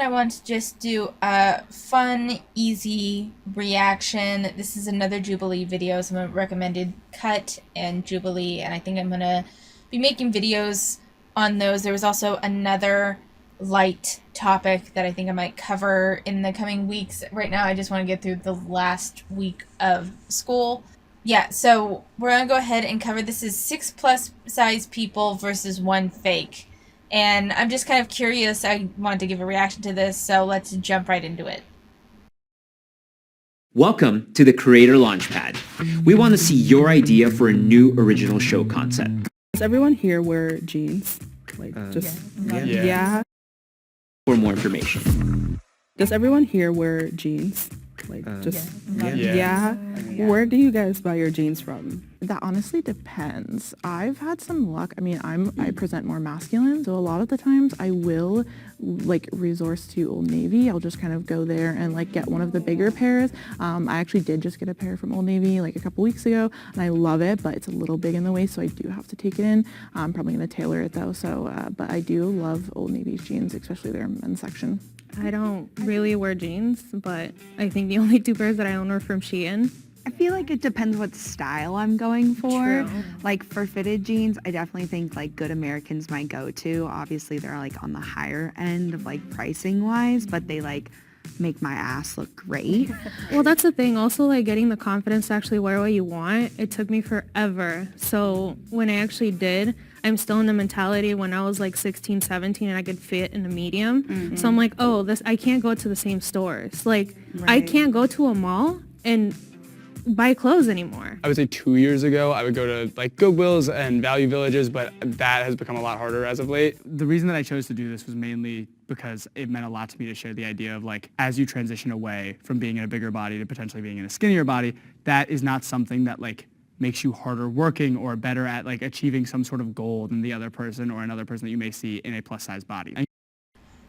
I want to just do a fun, easy reaction. This is another Jubilee video, someone recommended Cut and Jubilee, and I think I'm going to be making videos on those. There was also another light topic that I think I might cover in the coming weeks. Right now, I just want to get through the last week of school. Yeah, so we're going to go ahead and cover this is 6+ size people versus 1 fake. And I'm just kind of curious. I wanted to give a reaction to this, so let's jump right into it. Welcome to the Creator Launchpad. We want to see your idea for a new original show concept. Does everyone here wear jeans? Yeah. For more information. Does everyone here wear jeans? Yeah. Where do you guys buy your jeans from? That honestly depends. I've had some luck. I mean, I present more masculine, so a lot of the times I will resource to Old Navy. I'll just kind of go there and get one of the bigger pairs. I actually did just get a pair from Old Navy a couple weeks ago, and I love it, but it's a little big in the waist, so I do have to take it in. I'm probably gonna tailor it though. So, but I do love Old Navy's jeans, especially their men's section. I don't really wear jeans, but I think the only 2 pairs that I own are from Shein. I feel like it depends what style I'm going for. True. For fitted jeans, I definitely think Good American's my go-to. Obviously, they're on the higher end of pricing wise, but they make my ass look great. Well, that's the thing. Also, getting the confidence to actually wear what you want, it took me forever. So when I actually did, I'm still in the mentality when I was 16, 17 and I could fit in a medium. Mm-hmm. So I'm I can't go to the same stores. I can't go to a mall and buy clothes anymore. I would say 2 years ago, I would go to Goodwills and Value Villages, but that has become a lot harder as of late. The reason that I chose to do this was mainly because it meant a lot to me to share the idea of as you transition away from being in a bigger body to potentially being in a skinnier body, that is not something that makes you harder working or better at achieving some sort of goal than the other person or another person that you may see in a plus size body.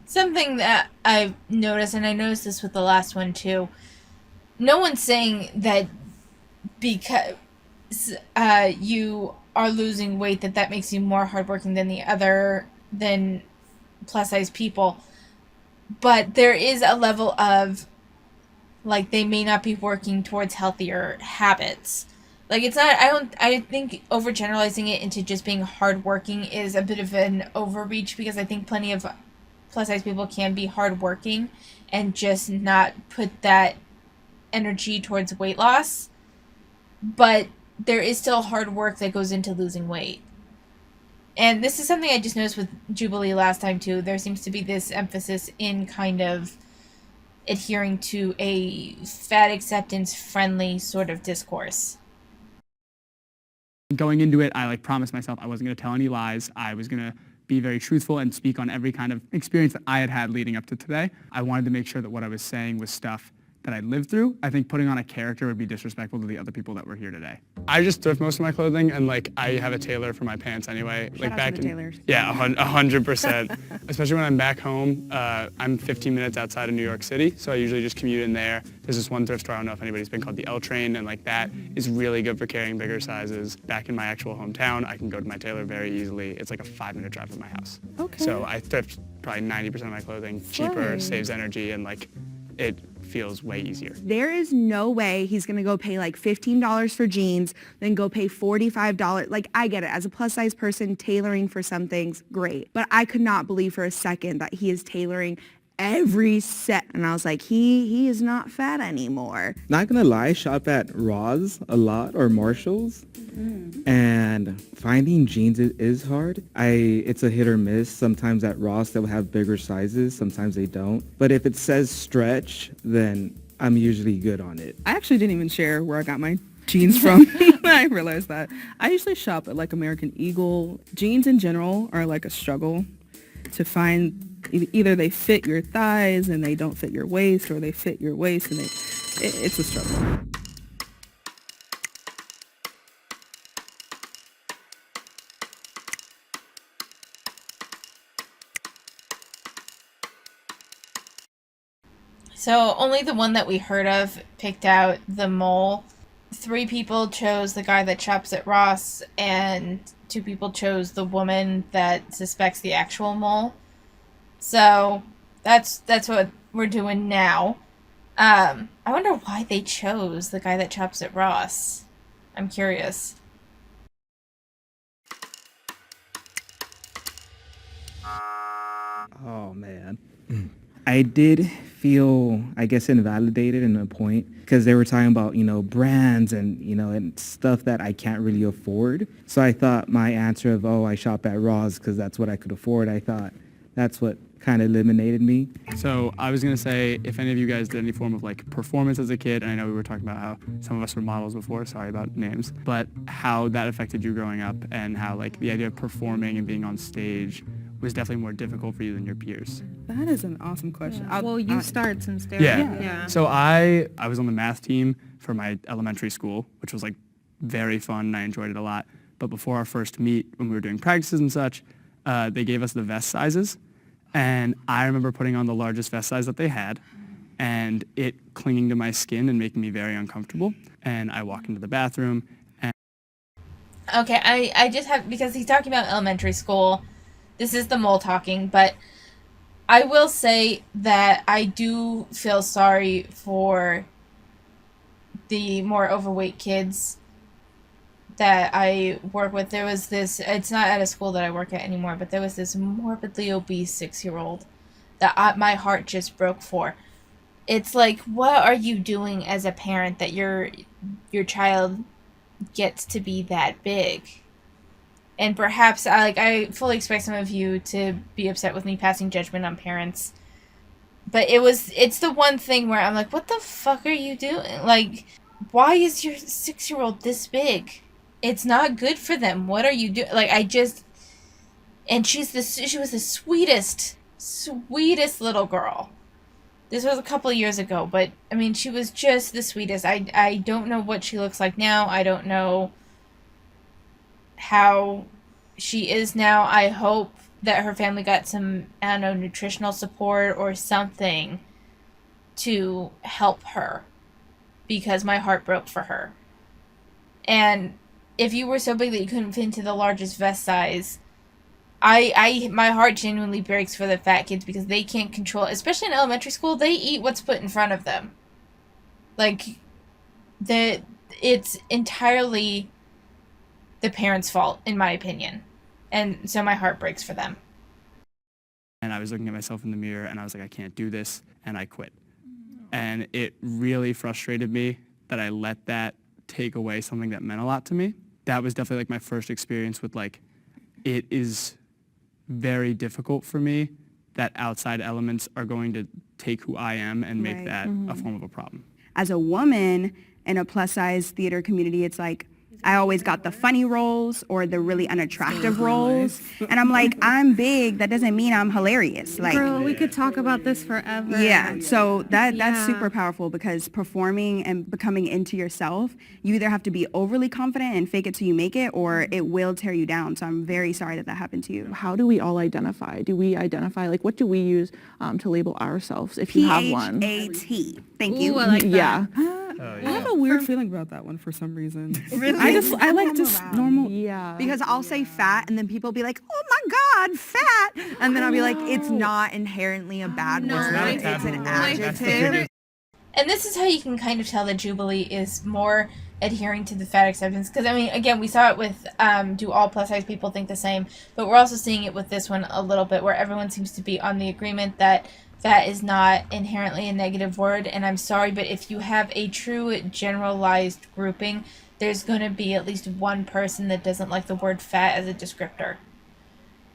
Something that I've noticed, and I noticed this with the last one too, no one's saying that because you are losing weight that makes you more hardworking than plus size people, but there is a level of they may not be working towards healthier habits. It's not, I think overgeneralizing it into just being hardworking is a bit of an overreach, because I think plenty of plus size people can be hardworking and just not put that energy towards weight loss. But there is still hard work that goes into losing weight. And this is something I just noticed with Jubilee last time too. There seems to be this emphasis in kind of adhering to a fat acceptance friendly sort of discourse. Going into it, I promised myself I wasn't going to tell any lies. I was going to be very truthful and speak on every kind of experience that I had had leading up to today. I wanted to make sure that what I was saying was stuff that I lived through. I think putting on a character would be disrespectful to the other people that were here today. I just thrift most of my clothing, and I have a tailor for my pants anyway. Shout out to the tailors. Yeah, 100%. Especially when I'm back home. I'm 15 minutes outside of New York City, so I usually just commute in there. There's this one thrift store, I don't know if anybody's been, called the L Train, and that is really good for carrying bigger sizes. Back in my actual hometown, I can go to my tailor very easily. It's a 5-minute drive from my house. Okay. So I thrift probably 90% of my clothing, cheaper, saves energy, and it feels way easier. There is no way he's going to go pay $15 for jeans, then go pay $45. I get it. As a plus size person, tailoring for some things, great. But I could not believe for a second that he is tailoring every set. And I was he is not fat anymore. Not gonna lie, I shop at Ross a lot, or Marshalls. And finding jeans is hard. It's a hit or miss. Sometimes at Ross they'll have bigger sizes, sometimes they don't. But if it says stretch, then I'm usually good on it. I actually didn't even share where I got my jeans from. I realized that. I usually shop at American Eagle. Jeans in general are a struggle to find. Either they fit your thighs and they don't fit your waist, or they fit your waist and it's a struggle. So only the one that we heard of picked out the mole. 3 people chose the guy that shops at Ross, and 2 people chose the woman that suspects the actual mole. So That's what we're doing now. I wonder why they chose the guy that chops at Ross. I'm curious. Oh man. I did feel, I guess, invalidated in a point because they were talking about, brands and, and stuff that I can't really afford. So I thought my answer of, I shop at Ross because that's what I could afford. I thought that's what kind of eliminated me. So I was going to say, if any of you guys did any form of like performance as a kid, and I know we were talking about how some of us were models before, sorry about names, but how that affected you growing up and how like the idea of performing and being on stage was definitely more difficult for you than your peers. That is an awesome question. Well, you start since there. Yeah. So I was on the math team for my elementary school, which was like very fun and I enjoyed it a lot. But before our first meet, when we were doing practices and such, they gave us the vest sizes. And I remember putting on the largest vest size that they had and it clinging to my skin and making me very uncomfortable. And I walk into the bathroom and... Okay, I just have, because he's talking about elementary school, this is the mole talking, but I will say that I do feel sorry for the more overweight kids that I work with. There was this, it's not at a school that I work at anymore, but there was this morbidly obese 6-year-old that my heart just broke for. It's like, what are you doing as a parent that your child gets to be that big? And perhaps, I fully expect some of you to be upset with me passing judgment on parents. But it's the one thing where I'm like, what the fuck are you doing? Like, why is your 6-year-old this big? It's not good for them. What are you doing? Like, and she was the sweetest little girl. This was a couple of years ago, but, I mean, she was just the sweetest. I don't know what she looks like now. I don't know how she is now. I hope that her family got some, I don't know, nutritional support or something to help her, because my heart broke for her. And if you were so big that you couldn't fit into the largest vest size, my heart genuinely breaks for the fat kids, because they can't control, especially in elementary school, they eat what's put in front of them. Like, it's entirely the parents' fault, in my opinion. And so my heart breaks for them. And I was looking at myself in the mirror and I was like, I can't do this, and I quit. And it really frustrated me that I let that take away something that meant a lot to me. That was definitely like my first experience with like, it is very difficult for me that outside elements are going to take who I am and make that a form of a problem. As a woman in a plus size theater community, it's like, I always got the funny roles or the really unattractive roles. And I'm like, I'm big. That doesn't mean I'm hilarious. Like, Girl, we could talk about this forever. yeah. So that's super powerful, because performing and becoming into yourself, you either have to be overly confident and fake it till you make it, or it will tear you down. So I'm very sorry that happened to you. How do we all identify? Do we identify, like, what do we use to label ourselves, if you have one? P-H-A-T. Thank you. Ooh, I like that. Yeah. I have a weird feeling about that one for some reason. Really? I like just normal. Yeah. Because I'll say fat, and then people will be like, oh my God, fat. And then I'll be like, it's not inherently a bad word. not a It's taboo an word. That's the adjective. biggest... And this is how you can kind of tell that Jubilee is more adhering to the fat acceptance. Because, I mean, again, we saw it with do all plus size people think the same? But we're also seeing it with this one a little bit, where everyone seems to be on the agreement that fat is not inherently a negative word. And I'm sorry, but if you have a true generalized grouping, there's going to be at least one person that doesn't like the word fat as a descriptor.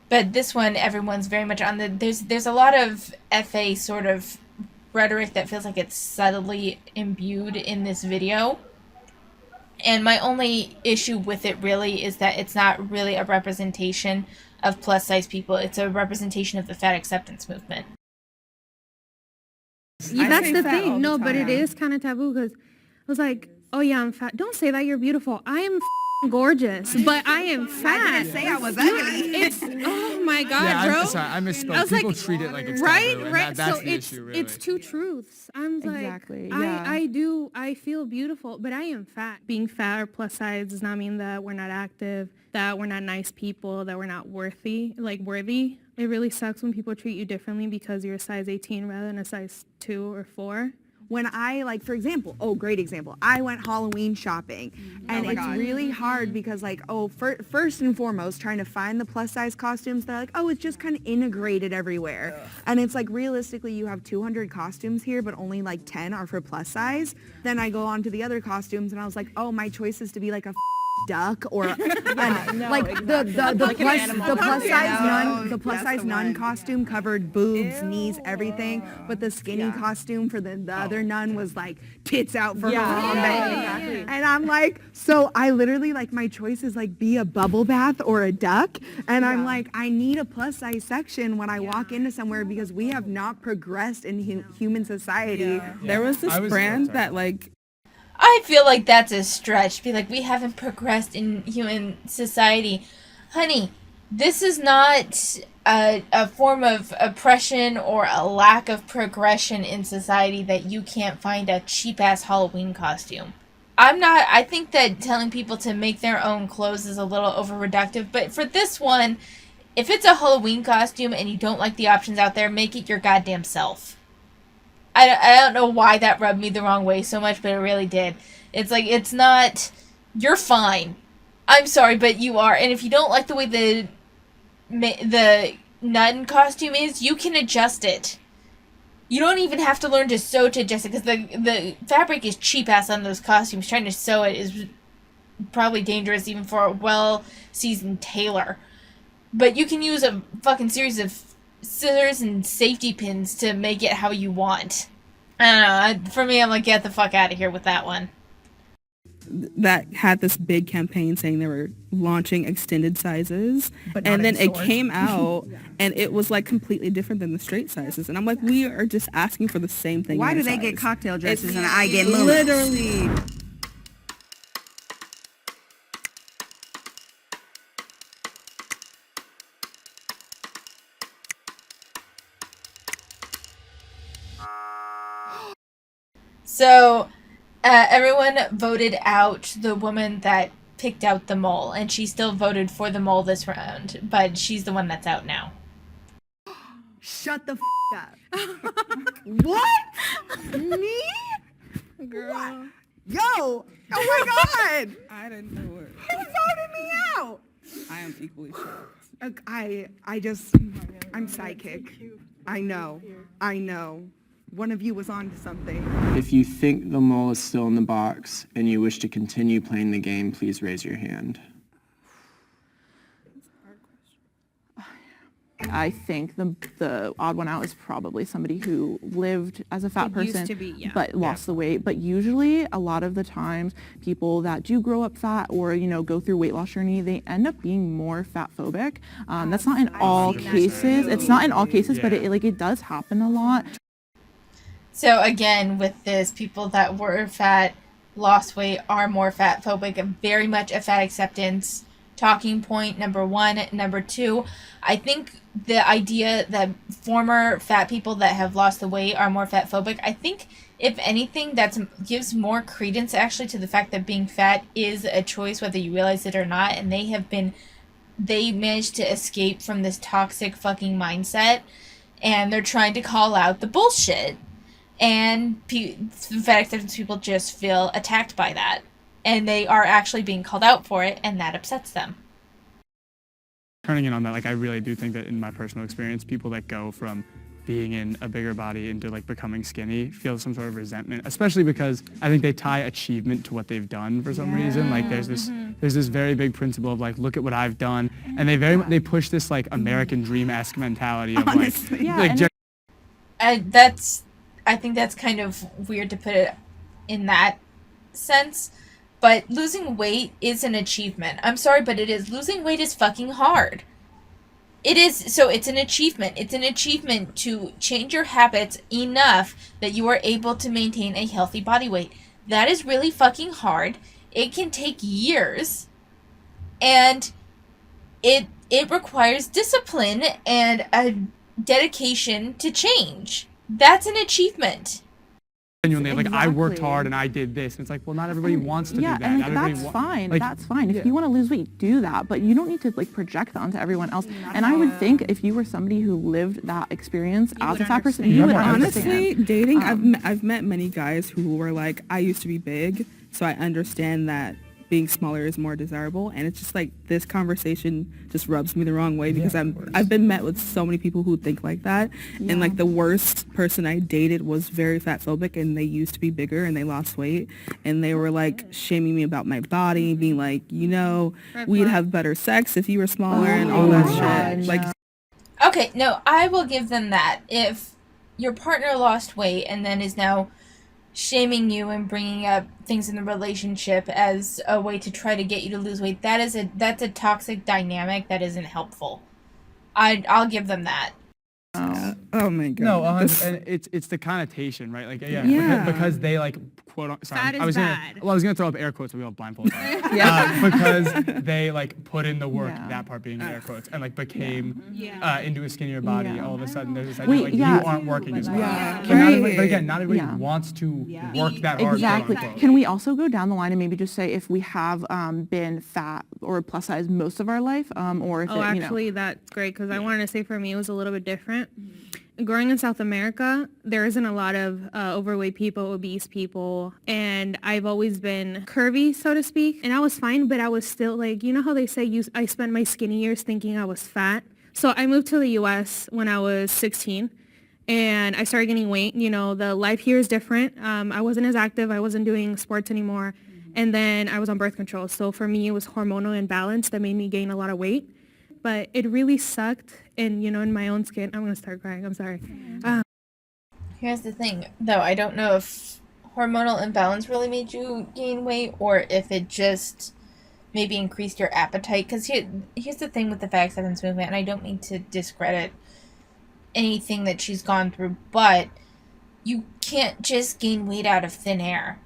But this one, everyone's very much on the... There's a lot of FA sort of rhetoric that feels like it's subtly imbued in this video. And my only issue with it really is that it's not really a representation of plus size people. It's a representation of the fat acceptance movement. Yeah, that's say the fat all thing. the No, but it time. is kind of taboo, because I was like, oh yeah, I'm fat. Don't say that, you're beautiful. I am gorgeous, but I am fat. I didn't say I was ugly. It's, oh my God, Yeah, bro. I'm sorry, I misspoke. I was People like, treat it like it's right, taboo, and right. that's So the issue, really. it's two truths. I'm like, Exactly, yeah. I feel beautiful, but I am fat. Being fat or plus size does not mean that we're not active, that we're not nice people, that we're not worthy. It really sucks when people treat you differently because you're a size 18 rather than a size 2 or 4. When I, like, for example, great example, I went Halloween shopping, and it's really hard because, like, first and foremost, trying to find the plus size costumes, they're like, oh, it's just kind of integrated everywhere. And it's like, realistically, you have 200 costumes here, but only like 10 are for plus size. Then I go on to the other costumes, and I was like, oh, my choice is to be like a duck or the plus size nun costume covered boobs, knees, everything, but the skinny costume for the other nun was like tits out for her. And I'm like, so I literally, like, my choice is like be a bubble bath or a duck, and I'm like, I need a plus size section when I walk into somewhere because we have not progressed in human society. There was this brand that, like, I feel like that's a stretch. Be like, we haven't progressed in human society. Honey, this is not a form of oppression or a lack of progression in society that you can't find a cheap-ass Halloween costume. I think that telling people to make their own clothes is a little over-reductive, but for this one, if it's a Halloween costume and you don't like the options out there, make it your goddamn self. I don't know why that rubbed me the wrong way so much, but it really did. It's like, it's not, you're fine. I'm sorry, but you are. And if you don't like the way the nun costume is, you can adjust it. You don't even have to learn to sew to adjust it, because the fabric is cheap-ass on those costumes. Trying to sew it is probably dangerous even for a well-seasoned tailor. But you can use a fucking series of scissors and safety pins to make it how you want. I don't know. For me, I'm like, get the fuck out of here with that one. that had this big campaign saying they were launching extended sizes, But and not then in it stores. came out and it was like completely different than the straight sizes, and I'm like, we are just asking for the same thing. Why in do our they get size. cocktail dresses It's and I get moons? literally. So, everyone voted out the woman that picked out the mole, and she still voted for the mole this round, but she's the one that's out now. Shut the up. What? Me? Girl, What? Yo! Oh my god! I didn't know it. Who voted me out? I am equally shocked. I'm psychic. I know. One of you was on to something. If you think the mole is still in the box and you wish to continue playing the game, please raise your hand. I think the odd one out is probably somebody who lived as a fat It used person to be, yeah. but lost the weight. But usually a lot of the times people that do grow up fat or, go through weight loss journey, they end up being more fat phobic. That's not in all cases. It's not in all cases, but it does happen a lot. So again, with this, people that were fat, lost weight, are more fat phobic, very much a fat acceptance talking point, number one. Number two, I think the idea that former fat people that have lost the weight are more fat phobic, I think if anything, that gives more credence actually to the fact that being fat is a choice whether you realize it or not, and they managed to escape from this toxic fucking mindset, and they're trying to call out the bullshit. And fat acceptance people just feel attacked by that. And they are actually being called out for it, and that upsets them. Turning in on that, I really do think that in my personal experience, people that go from being in a bigger body into becoming skinny feel some sort of resentment, especially because I think they tie achievement to what they've done for some reason. There's this very big principle of look at what I've done, and they push this American dream-esque mentality of I think that's kind of weird to put it in that sense, but losing weight is an achievement. I'm sorry, but it is. Losing weight is fucking hard. It is, so it's an achievement. It's an achievement to change your habits enough that you are able to maintain a healthy body weight. That is really fucking hard. It can take years, and it requires discipline and a dedication to change. That's an achievement. genuinely like I worked Exactly. hard and I did this. And it's like, well, not everybody wants to do that. and Not like, everybody that's wa- fine. like, That's fine. If yeah. you want to lose weight, do that. But you don't need to like project that onto everyone else. And I would think if you were somebody who lived that experience as a fat person, you would understand. Honestly, dating, I've met many guys who were like, I used to be big, so I understand that being smaller is more desirable. And it's just like this conversation just rubs me the wrong way because I've been met with so many people who think like that. And like the worst person I dated was very fat phobic, and they used to be bigger and they lost weight, and they were like shaming me about my body, being like, we'd have better sex if you were smaller and all that shit. Like, Okay, no, I will give them that. If your partner lost weight and then is now shaming you and bringing up things in the relationship as a way to try to get you to lose weight, that's a toxic dynamic that isn't helpful. I'll give them that. oh my god. No, and it's the connotation, right? Like, Yeah. because they like quote. Sorry, Fat is I was bad. gonna throw up air quotes, but we all blindfolded. Because they like put in the work, Yeah. that part being air quotes, and like became Yeah. into a skinnier body. Yeah. All of a sudden, there's this idea Wait, like yeah. you aren't working as hard. Yeah. But, but again, not everybody Yeah. wants to work that hard. Exactly. Quote, unquote. Can we also go down the line and maybe just say if we have been fat or plus size most of our life, or if Oh, it, actually, that's great because I wanted to say for me it was a little bit different. Growing in South America, there isn't a lot of overweight people, obese people, and I've always been curvy, so to speak, and I was fine, but I was still like, you know how they say I spent my skinny years thinking I was fat? So I moved to the U.S. when I was 16, and I started gaining weight. The life here is different. I wasn't as active. I wasn't doing sports anymore, and then I was on birth control. So for me, it was hormonal imbalance that made me gain a lot of weight. But it really sucked, and in my own skin, I'm gonna start crying. I'm sorry. Here's the thing, though. I don't know if hormonal imbalance really made you gain weight or if it just maybe increased your appetite. Because here's the thing with the fat acceptance movement, and I don't mean to discredit anything that she's gone through, but you can't just gain weight out of thin air.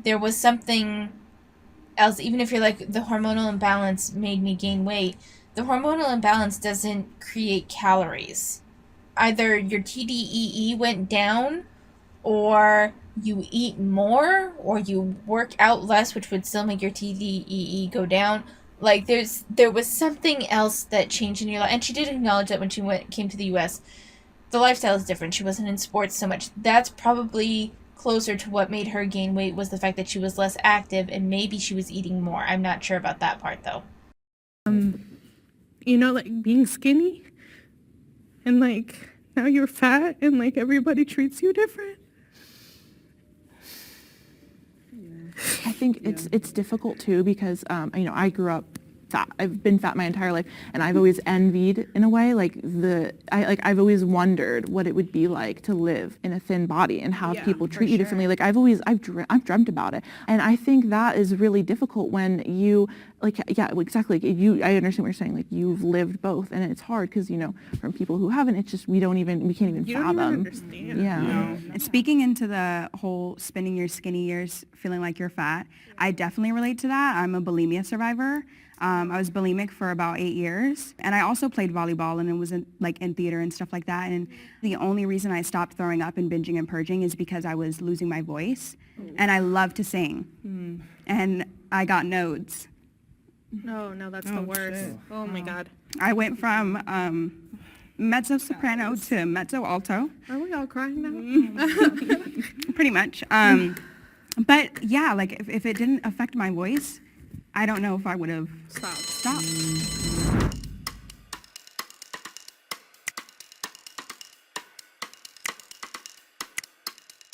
There was something else. Even if you're like, the hormonal imbalance made me gain weight, the hormonal imbalance doesn't create calories. Either your TDEE went down, or you eat more, or you work out less, which would still make your TDEE go down. Like, there was something else that changed in your life. And she did acknowledge that when she came to the U.S., the lifestyle is different. She wasn't in sports so much. That's probably closer to what made her gain weight, was the fact that she was less active and maybe she was eating more. I'm not sure about that part, though. Like being skinny, and like now you're fat, and like everybody treats you different. I think it's difficult too because I grew up fat. I've been fat my entire life, and I've always envied in a way I've always wondered what it would be like to live in a thin body and have people treat you differently. Like I've dreamt about it, and I think that is really difficult when you exactly. I understand what you're saying. Like you've lived both, and it's hard because from people who haven't, it's just we can't even fathom. Understand. Yeah. And speaking into the whole spending your skinny years feeling like you're fat, I definitely relate to that. I'm a bulimia survivor. I was bulimic for about 8 years, and I also played volleyball, and it was in theater and stuff like that. And the only reason I stopped throwing up and binging and purging is because I was losing my voice, and I love to sing, and I got nodes. No, that's the worst. Shit. Oh my God. I went from mezzo soprano to mezzo alto, Are we all crying now? pretty much. But yeah, like if it didn't affect my voice, I don't know if I would have stopped.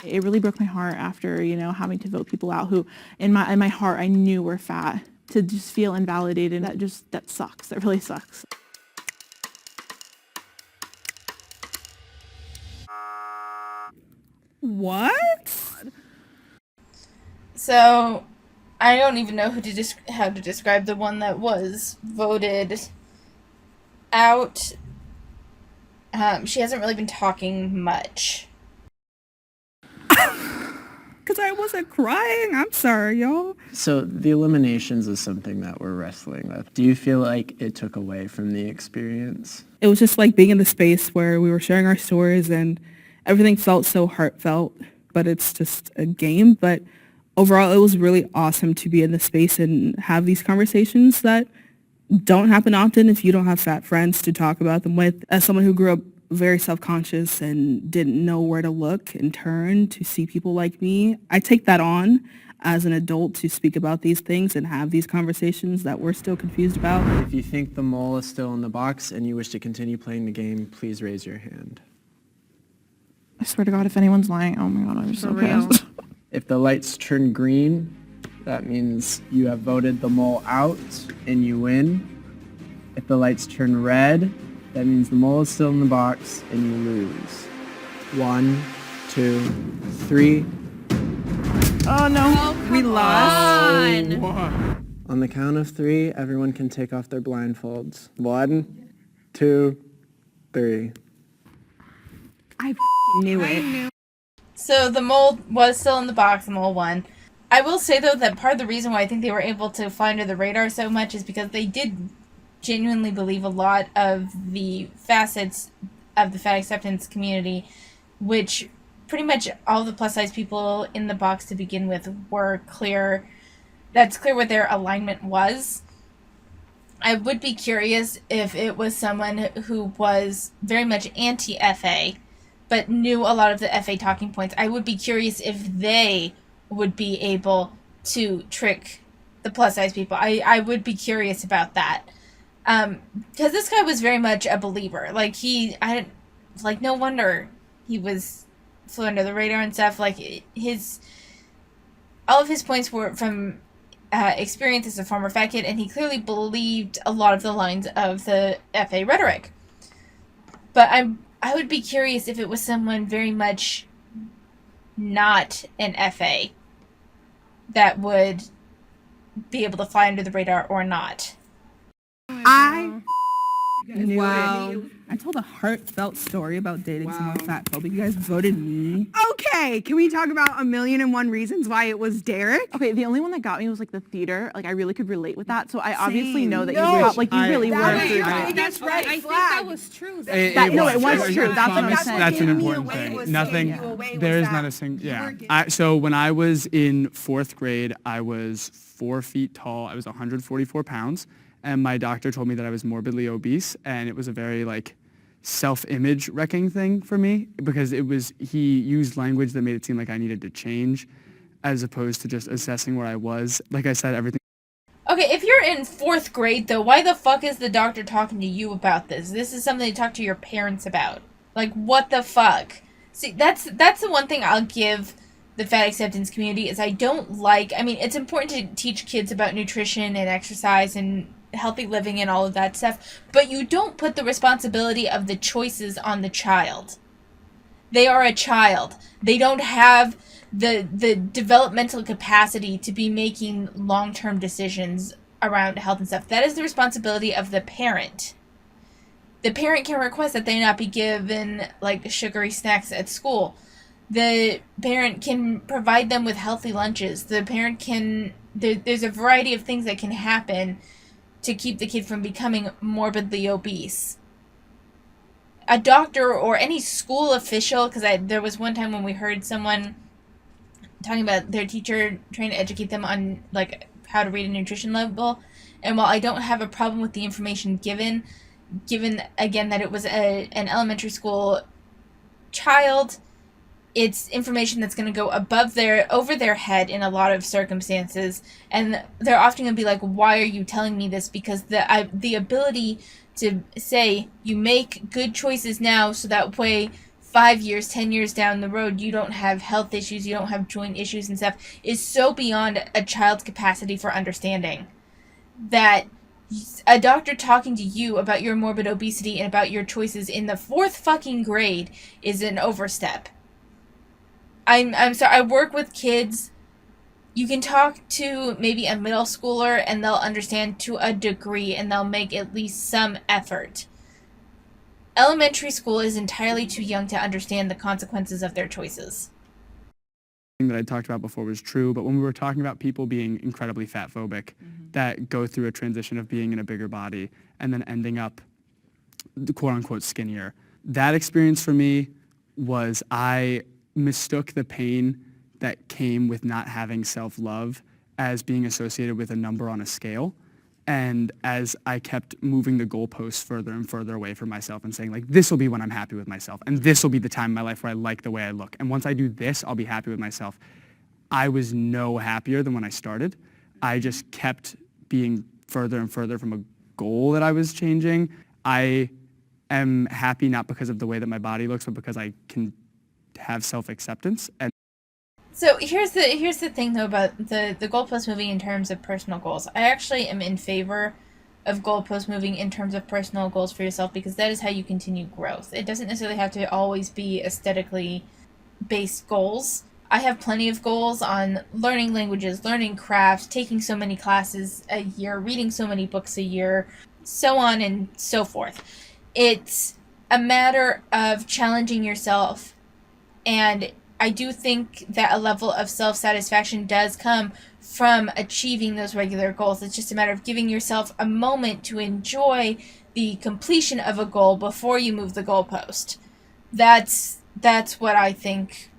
It really broke my heart after, having to vote people out who, in my heart, I knew were fat. To just feel invalidated, that sucks. That really sucks. What? So, I don't even know how to describe the one that was voted out. She hasn't really been talking much. Because I wasn't crying. I'm sorry, y'all. So the eliminations is something that we're wrestling with. Do you feel like it took away from the experience? It was just like being in the space where we were sharing our stories and everything felt so heartfelt. but it's just a game. But overall, it was really awesome to be in this space and have these conversations that don't happen often if you don't have fat friends to talk about them with. As someone who grew up very self-conscious and didn't know where to look and turn to see people like me, I take that on as an adult to speak about these things and have these conversations that we're still confused about. If you think the mole is still in the box and you wish to continue playing the game, please raise your hand. I swear to God, if anyone's lying, oh my God, I'm so real. pissed. If the lights turn green, that means you have voted the mole out and you win. If the lights turn red, that means the mole is still in the box and you lose. 1, 2, 3. Oh no, we lost. On the count of 3, everyone can take off their blindfolds. 1, 2, 3. I knew it. So the mole was still in the box, the mole won. I will say, though, that part of the reason why I think they were able to fly under the radar so much is because they did genuinely believe a lot of the facets of the fat acceptance community, which pretty much all the plus-size people in the box to begin with were clear. That's clear what their alignment was. I would be curious if it was someone who was very much anti-FA, but knew a lot of the FA talking points. I would be curious if they would be able to trick the plus-size people. I would be curious about that. Because this guy was very much a believer. No wonder he flew under the radar and stuff. Like, all of his points were from experience as a former fat kid, and he clearly believed a lot of the lines of the FA rhetoric. But I would be curious if it was someone very much not an FA that would be able to fly under the radar or not. I knew Wow. it. I told a heartfelt story about dating someone fat phobic. You guys voted me. Okay, can we talk about 1,000,001 reasons why it was Derek? Okay, the only one that got me was like the theater. Like I really could relate with that. So I obviously know that No. you really That were is through your that. biggest red I think flag. that was true. It was true. That's what I'm saying. That's an Giving me important away thing. was Nothing. giving you away was There is that not a single. you Yeah. were giving- So when I was in 4th grade, I was 4 feet tall. I was 144 pounds, and my doctor told me that I was morbidly obese, and it was a very self-image wrecking thing for me because he used language that made it seem like I needed to change, as opposed to just assessing where I was. Like I said, everything. Okay, if you're in 4th grade, though, why the fuck is the doctor talking to you about this? This is something to talk to your parents about. Like, what the fuck? See, that's the one thing I'll give the fat acceptance community is it's important to teach kids about nutrition and exercise and healthy living and all of that stuff, but you don't put the responsibility of the choices on the child. They are a child. They don't have the developmental capacity to be making long-term decisions around health and stuff. That is the responsibility of the parent. The parent can request that they not be given sugary snacks at school. The parent can provide them with healthy lunches. The parent can there's a variety of things that can happen to keep the kid from becoming morbidly obese. A doctor or any school official, because there was one time when we heard someone talking about their teacher trying to educate them on how to read a nutrition label, and while I don't have a problem with the information given again that it was an elementary school child, it's information that's going to go over their head in a lot of circumstances, and they're often going to be like, why are you telling me this? Because the ability to say you make good choices now so that way 5 years, 10 years down the road you don't have health issues, you don't have joint issues and stuff is so beyond a child's capacity for understanding that a doctor talking to you about your morbid obesity and about your choices in the 4th fucking grade is an overstep. I'm sorry, I work with kids. You can talk to maybe a middle schooler and they'll understand to a degree and they'll make at least some effort. Elementary school is entirely too young to understand the consequences of their choices. That I talked about before was true, but when we were talking about people being incredibly fat phobic that go through a transition of being in a bigger body and then ending up quote unquote skinnier, that experience for me was mistook the pain that came with not having self-love as being associated with a number on a scale. And as I kept moving the goalposts further and further away from myself and saying, like, this will be when I'm happy with myself, and this will be the time in my life where I like the way I look, and once I do this, I'll be happy with myself, I was no happier than when I started. I just kept being further and further from a goal that I was changing. I am happy not because of the way that my body looks, but because I can have self-acceptance. And So here's the thing though about the goalpost moving in terms of personal goals. I actually am in favor of goalpost moving in terms of personal goals for yourself, because that is how you continue growth. It doesn't necessarily have to always be aesthetically based goals. I have plenty of goals on learning languages, learning crafts, taking so many classes a year, reading so many books a year, so on and so forth. It's a matter of challenging yourself, and I do think that a level of self-satisfaction does come from achieving those regular goals. It's just a matter of giving yourself a moment to enjoy the completion of a goal before you move the goalpost. That's what I think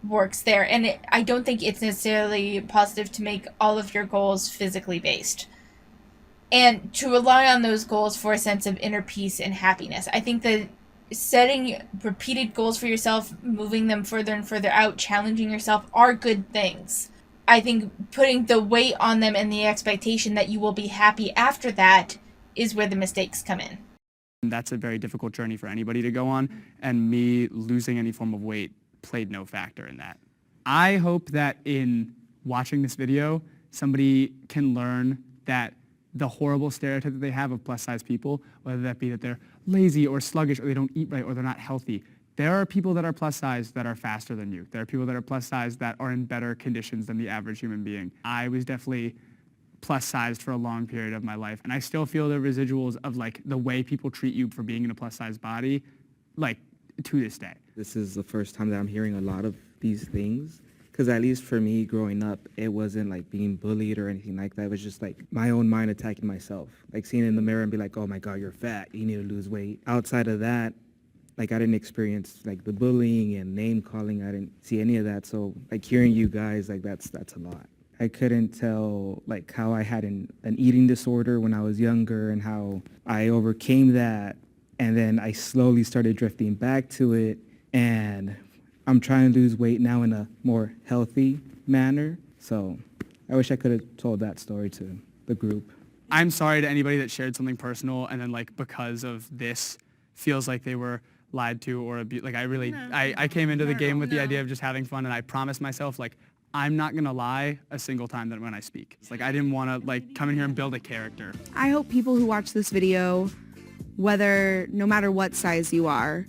works there. And I don't think it's necessarily positive to make all of your goals physically based and to rely on those goals for a sense of inner peace and happiness. I think that setting repeated goals for yourself, moving them further and further out, challenging yourself are good things. I think putting the weight on them and the expectation that you will be happy after that is where the mistakes come in. that's a very difficult journey for anybody to go on, and me losing any form of weight played no factor in that. I hope that in watching this video, somebody can learn that the horrible stereotype that they have of plus-size people, whether that be that they're lazy or sluggish or they don't eat right or they're not healthy, there are people that are plus-size that are faster than you. There are people that are plus-size that are in better conditions than the average human being. I was definitely plus-sized for a long period of my life, and I still feel the residuals of like the way people treat you for being in a plus-size body, like to this day. This is the first time that I'm hearing a lot of these things. Because at least for me growing up, it wasn't like being bullied or anything like that. It was just like my own mind attacking myself. Like seeing in the mirror and be like, oh my God, you're fat. You need to lose weight. Outside of that, like I didn't experience like the bullying and name calling. I didn't see any of that. So like hearing you guys, like that's a lot. I couldn't tell like how I had an eating disorder when I was younger and how I overcame that. And then I slowly started drifting back to it. And I'm trying to lose weight now in a more healthy manner. So I wish I could have told that story to the group. I'm sorry to anybody that shared something personal and then like because of this feels like they were lied to or abused. Like I came into the game with the idea of just having fun, and I promised myself like I'm not gonna lie a single time that when I speak. It's like I didn't want to like come in here and build a character. I hope people who watch this video, no matter what size you are,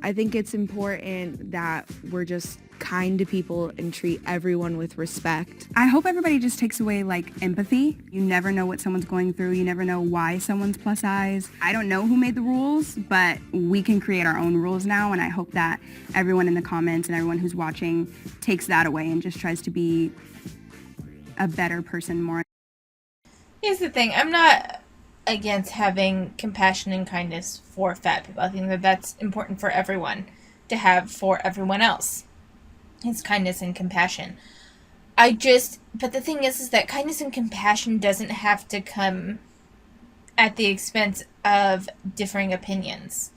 I think it's important that we're just kind to people and treat everyone with respect. I hope everybody just takes away like empathy. You never know what someone's going through. You never know why someone's plus size. I don't know who made the rules, but we can create our own rules now, and I hope that everyone in the comments and everyone who's watching takes that away and just tries to be a better person more. Here's the thing, I'm not against having compassion and kindness for fat people. I think that that's important for everyone to have for everyone else. It's kindness and compassion. But the thing is that kindness and compassion doesn't have to come at the expense of differing opinions.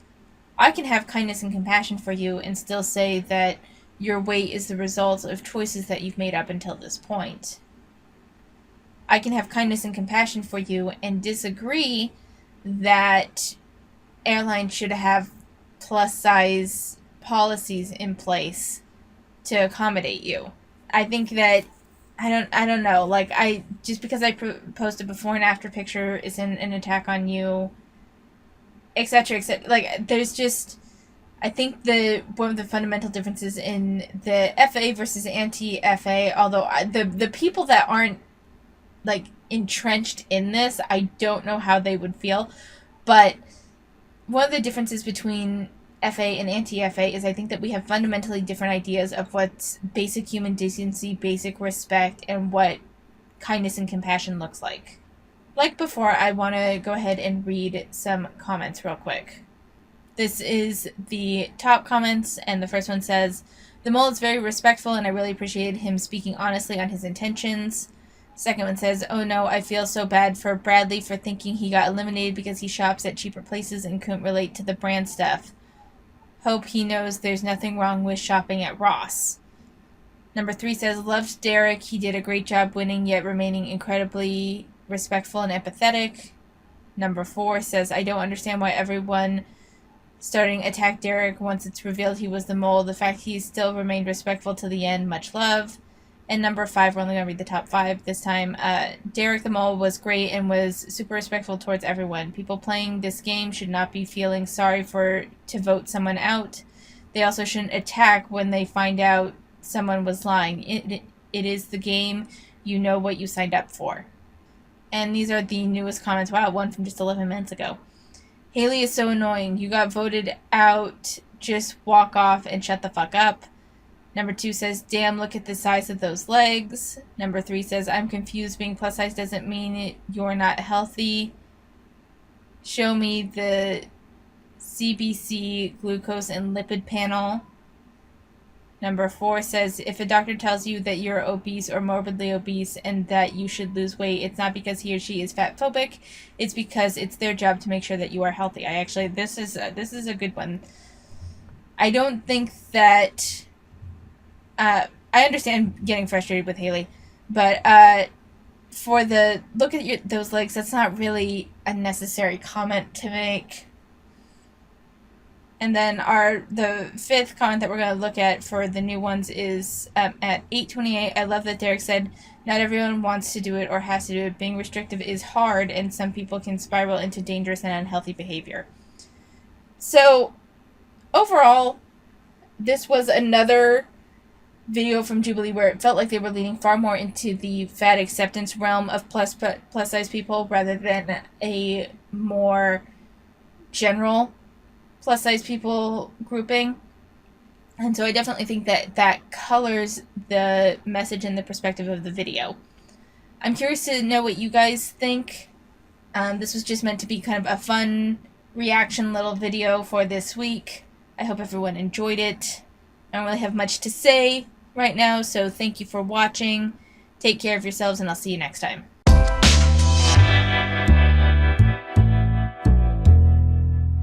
I can have kindness and compassion for you and still say that your weight is the result of choices that you've made up until this point. I can have kindness and compassion for you and disagree that airlines should have plus size policies in place to accommodate you. I think that I don't know, like just because I post a before and after picture isn't an attack on you, etc. Like there's just, I think one of the fundamental differences in the FA versus anti-FA, although the people that aren't like entrenched in this, I don't know how they would feel, but one of the differences between FA and anti-FA is I think that we have fundamentally different ideas of what's basic human decency, basic respect, and what kindness and compassion looks like. Like before, I want to go ahead and read some comments real quick. This is the top comments, and the first one says, The mole is very respectful, and I really appreciated him speaking honestly on his intentions. Second one says, oh no, I feel so bad for Bradley for thinking he got eliminated because he shops at cheaper places and couldn't relate to the brand stuff. Hope he knows there's nothing wrong with shopping at Ross. Number 3 says, loved Derek. He did a great job winning, yet remaining incredibly respectful and empathetic. Number 4 says, I don't understand why everyone starting attack Derek once it's revealed he was the mole. The fact he still remained respectful to the end. Much love. And number 5, we're only going to read the top 5 this time. Derek the mole was great and was super respectful towards everyone. People playing this game should not be feeling sorry to vote someone out. They also shouldn't attack when they find out someone was lying. It is the game. You know what you signed up for. And these are the newest comments. Wow, one from just 11 minutes ago. Haley is so annoying. You got voted out. Just walk off and shut the fuck up. Number 2 says, damn, look at the size of those legs. Number 3 says, I'm confused. Being plus size doesn't mean you're not healthy. Show me the CBC, glucose, and lipid panel. Number 4 says, if a doctor tells you that you're obese or morbidly obese and that you should lose weight, it's not because he or she is fat phobic. It's because it's their job to make sure that you are healthy. This is a good one. I don't think that... I understand getting frustrated with Haley, but for the look at those legs, that's not really a necessary comment to make. And then the 5th comment that we're going to look at for the new ones is at 8:28. I love that Derek said, not everyone wants to do it or has to do it. Being restrictive is hard, and some people can spiral into dangerous and unhealthy behavior. So, overall, this was another video from Jubilee where it felt like they were leaning far more into the fat acceptance realm of plus size people rather than a more general plus size people grouping. And so I definitely think that colors the message and the perspective of the video. I'm curious to know what you guys think. This was just meant to be kind of a fun reaction little video for this week. I hope everyone enjoyed it. I don't really have much to say right now, so thank you for watching. Take care of yourselves, and I'll see you next time.